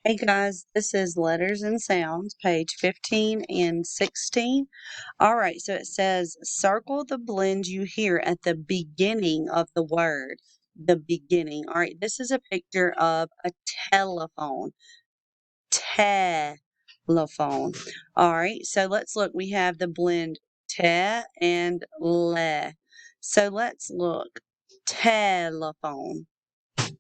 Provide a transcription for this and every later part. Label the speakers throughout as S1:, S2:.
S1: Hey guys, this is Letters and Sounds, page 15 and 16. All right, so it says circle the blend you hear at the beginning of the word. The beginning. All right, this is a picture of a telephone. Telephone. All right, so let's look. We have the blend te and le. So let's look. Telephone.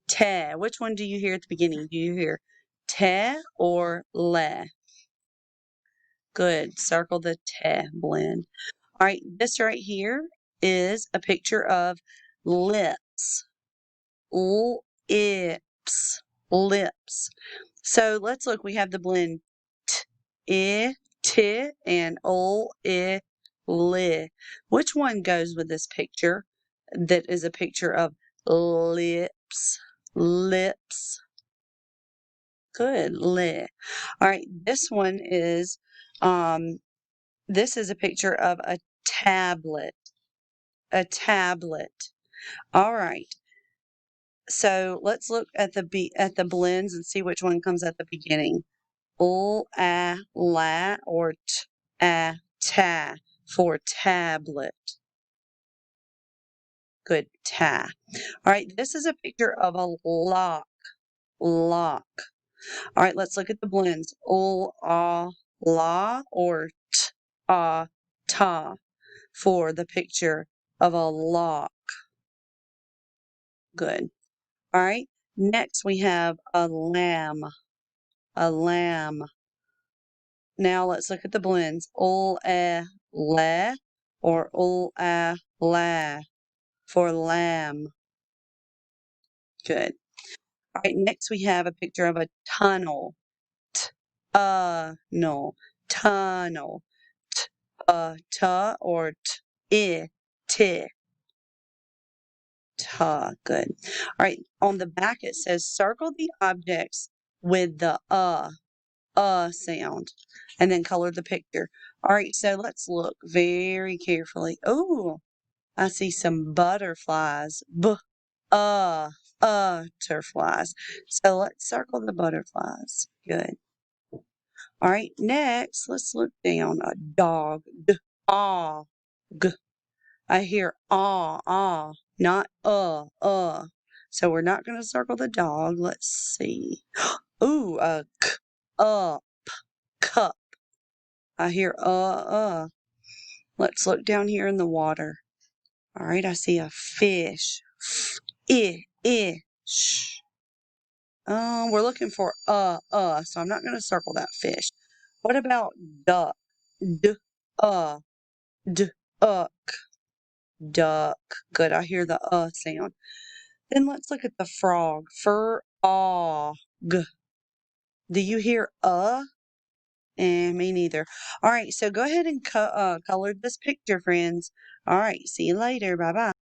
S1: Te. Which one do you hear at the beginning? Do you hear te or le? Good. Circle the te blend. All right, this right here is a picture of lips. Lips. Lips. So let's look. We have the blend t, and li. Which one goes with this picture that is a picture of lips? Lips. Good, lit. All right, this is a picture of a tablet. A tablet. All right. So let's look at the blends and see which one comes at the beginning. La, or ta for tablet. Good, ta. All right, this is a picture of a lock. Lock. All right, let's look at the blends. La, or ta for the picture of a lock. Good. All right. Next we have a lamb. A lamb. Now let's look at the blends. Le, or la for lamb. Good. All right. Next we have a picture of a tunnel. No. Tunnel. Ta or ti. Ta. Good. All right. On the back it says circle the objects with the sound, and then color the picture. All right. So let's look very carefully. Oh, I see some butterflies. Butterflies. So let's circle the butterflies. Good. All right. Next, let's look down. A dog. Dog. I hear not So we're not going to circle the dog. Let's see. Ooh, up, cup. I hear Let's look down here in the water. All right, I see a fish. Sh. We're looking for so I'm not going to circle that fish. What about duck? Uh, duck. Duck. Good, I hear the sound. Then let's look at the frog. Frog. Do you hear me neither. All right, so go ahead and color this picture, friends. All right, see you later. Bye-bye.